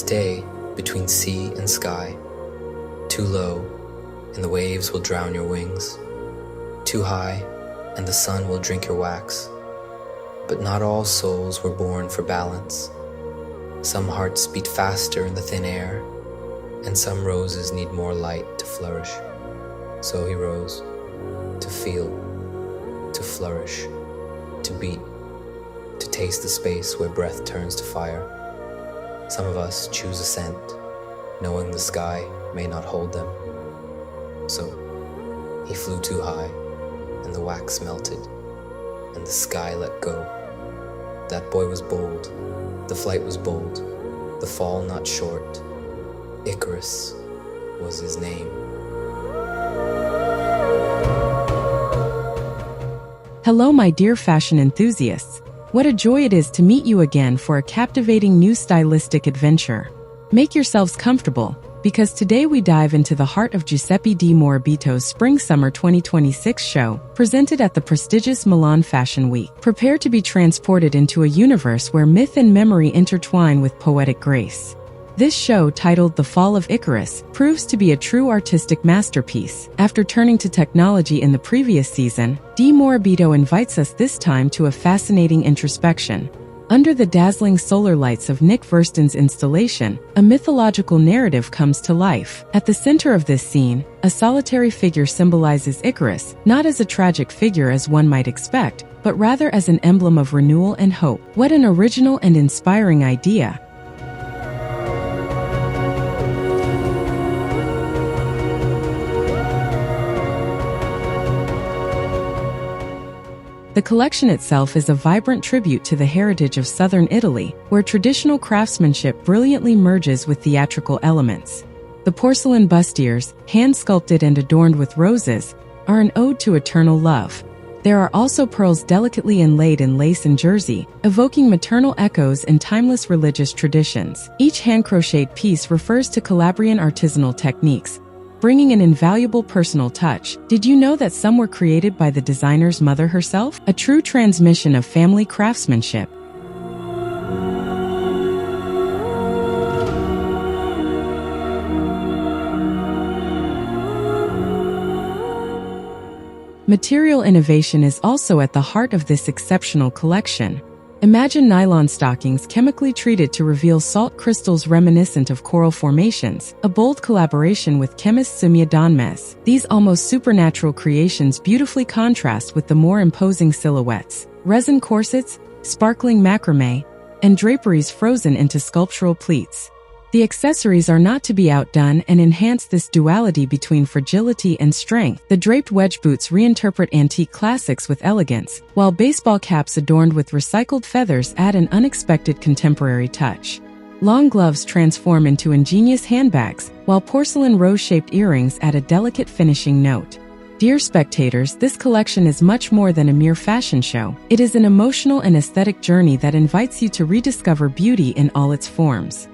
stay between sea and sky. Too low, and the waves will drown your wings. Too high, and the sun will drink your wax. But not all souls were born for balance. Some hearts beat faster in the thin air, and some roses need more light to flourish. So he rose, to feel, to flourish, to beat, to taste the space where breath turns to fire. Some of us choose ascent, knowing the sky may not hold them. So he flew too high, and the wax melted, and the sky let go. That boy was bold, the flight was bold, the fall not short. Icarus was his name. Hello my dear fashion enthusiasts. What a joy it is to meet you again for a captivating new stylistic adventure. Make yourselves comfortable, because today we dive into the heart of Giuseppe di Morabito's Spring-Summer 2026 show, presented at the prestigious Milan Fashion Week. Prepare to be transported into a universe where myth and memory intertwine with poetic grace. This show, titled The Fall of Icarus, proves to be a true artistic masterpiece. After turning to technology in the previous season, Di Morabito invites us this time to a fascinating introspection. Under the dazzling solar lights of Nick Verstand's installation, a mythological narrative comes to life. At the center of this scene, a solitary figure symbolizes Icarus, not as a tragic figure as one might expect, but rather as an emblem of renewal and hope. What an original and inspiring idea! The collection itself is a vibrant tribute to the heritage of southern Italy, where traditional craftsmanship brilliantly merges with theatrical elements. The porcelain bustiers, hand-sculpted and adorned with roses, are an ode to eternal love. There are also pearls delicately inlaid in lace and jersey, evoking maternal echoes and timeless religious traditions. Each hand-crocheted piece refers to Calabrian artisanal techniques, bringing an invaluable personal touch. Did you know that some were created by the designer's mother herself? A true transmission of family craftsmanship. Material innovation is also at the heart of this exceptional collection. Imagine nylon stockings chemically treated to reveal salt crystals reminiscent of coral formations, a bold collaboration with chemist Sumia Donmez. These almost supernatural creations beautifully contrast with the more imposing silhouettes, resin corsets, sparkling macrame, and draperies frozen into sculptural pleats. The accessories are not to be outdone and enhance this duality between fragility and strength. The draped wedge boots reinterpret antique classics with elegance, while baseball caps adorned with recycled feathers add an unexpected contemporary touch. Long gloves transform into ingenious handbags, while porcelain rose-shaped earrings add a delicate finishing note. Dear spectators, this collection is much more than a mere fashion show. It is an emotional and aesthetic journey that invites you to rediscover beauty in all its forms.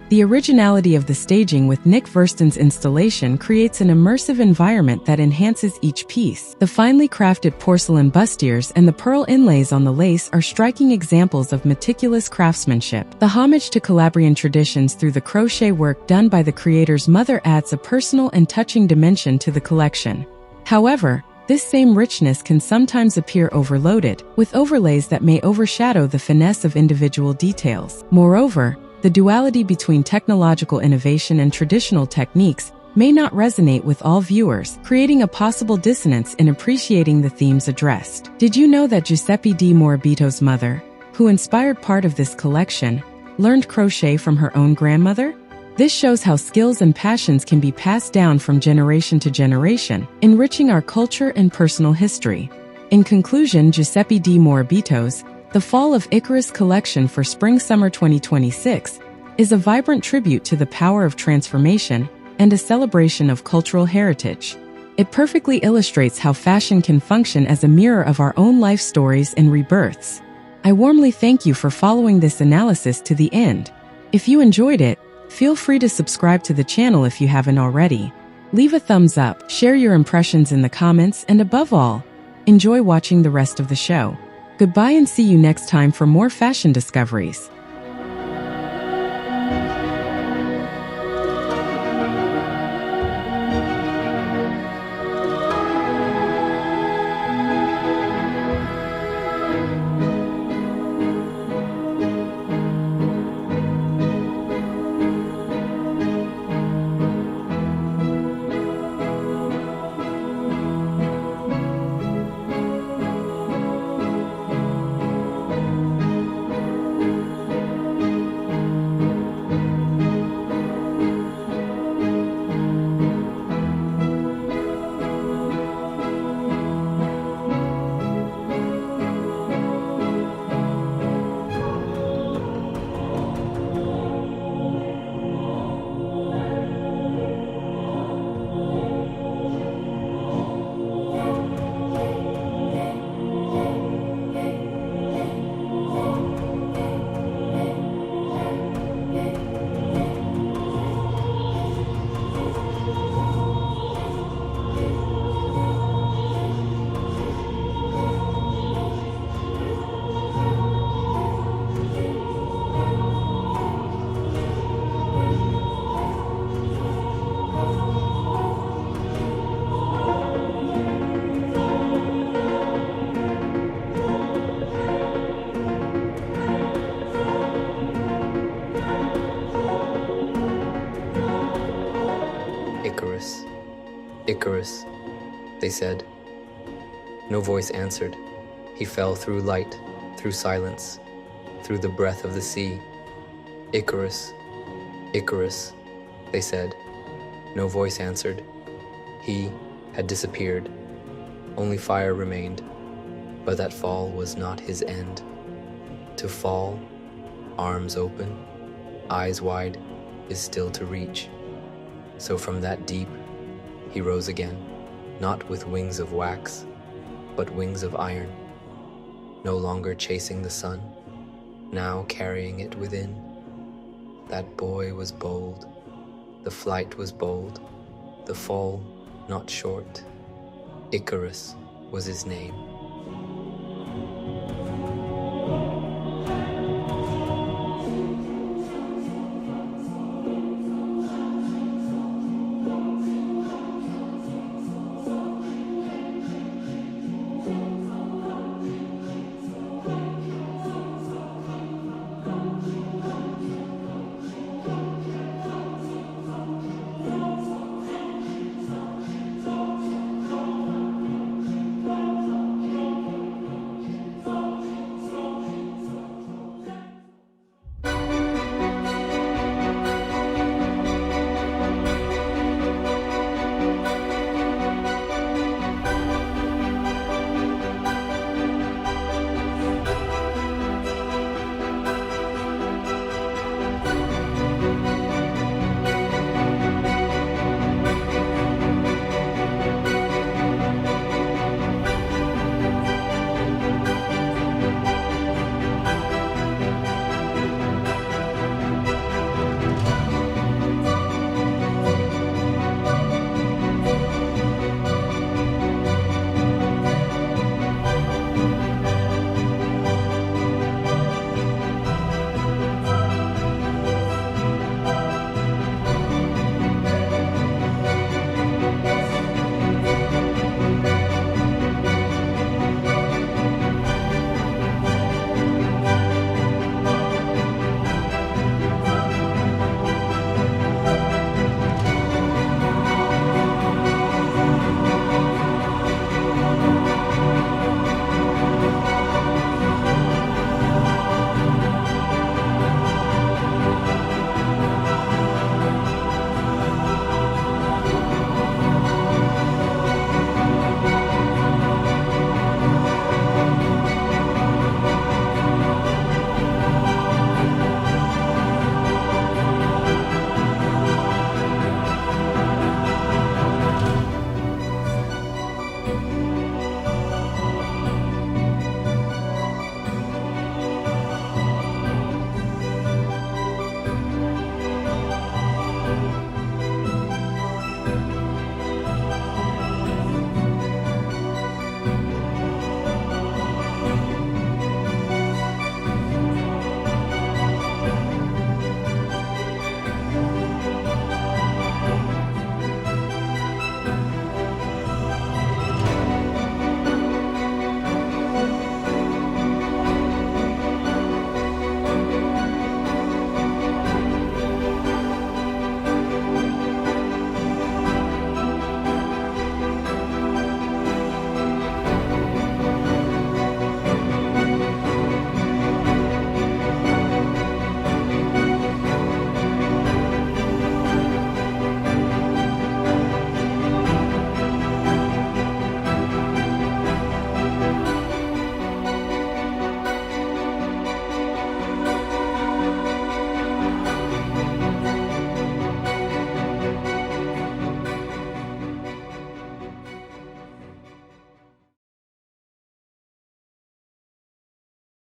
The originality of the staging with Nick Verstand's installation creates an immersive environment that enhances each piece. The finely crafted porcelain bustiers and the pearl inlays on the lace are striking examples of meticulous craftsmanship. The homage to Calabrian traditions through the crochet work done by the creator's mother adds a personal and touching dimension to the collection. However, this same richness can sometimes appear overloaded, with overlays that may overshadow the finesse of individual details. Moreover, the duality between technological innovation and traditional techniques may not resonate with all viewers, creating a possible dissonance in appreciating the themes addressed. Did you know that Giuseppe di Morabito's mother, who inspired part of this collection, learned crochet from her own grandmother? This shows how skills and passions can be passed down from generation to generation, enriching our culture and personal history. In conclusion, Giuseppe di Morabito's The Fall of Icarus collection for Spring-Summer 2026 is a vibrant tribute to the power of transformation and a celebration of cultural heritage. It perfectly illustrates how fashion can function as a mirror of our own life stories and rebirths. I warmly thank you for following this analysis to the end. If you enjoyed it, feel free to subscribe to the channel if you haven't already. Leave a thumbs up, share your impressions in the comments, and above all, enjoy watching the rest of the show. Goodbye and see you next time for more fashion discoveries. Icarus, Icarus, they said. No voice answered. He fell through light, through silence, through the breath of the sea. Icarus, Icarus, they said. No voice answered. He had disappeared. Only fire remained, but that fall was not his end. To fall, arms open, eyes wide, is still to reach. So from that deep, he rose again, not with wings of wax, but wings of iron, no longer chasing the sun, now carrying it within. That boy was bold, the flight was bold, the fall not short. Icarus was his name.